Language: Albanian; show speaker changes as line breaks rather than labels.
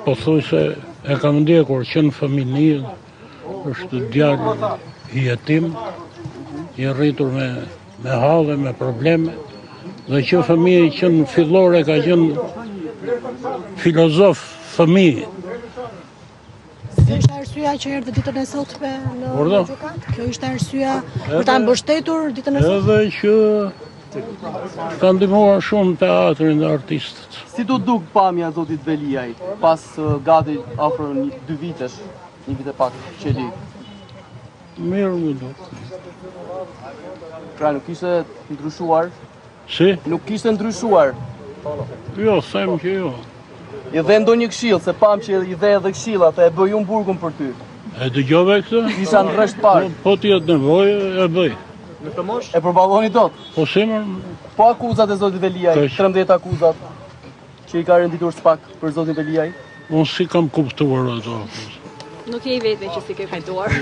Po thuj se e kam ndjekur që në familje, është djalë i jetim, i rritur me halë, me probleme, dhe që familje që në fillore ka qenë filozof familje.
Kjo ishte arsyeja që erdhe ditën e sotme në gjykat? Kjo ishte arsyeja për ta mbështetur ditën e sotme?
Edhe që ka ndihmuar shumë teatrin dhe artistët.
Si do duk pamja zotit Veliaj, pas gati afër 2 vitesh, 1 vit e pak qeli?
Mirë më duk.
Pra nuk ishte ndryshuar?
Si?
Nuk ishte ndryshuar?
Jo, them që jo.
I dhe ndonjë këshill, se pam që i dhe edhe këshillat, e bëj unë burgun për ty.
E dëgjove këtë?
Isha në rresht parë.
Po ti atë nevojë, e bëj.
E përballoni dot?
Po simër?
Po akuzat e zotit Veliaj, 13 akuzat që i ka renditur SPAK për zotin Veliaj.
Unë si kam kuptuar ato akuzat.
Nuk je i vetme që si ke kuptuar.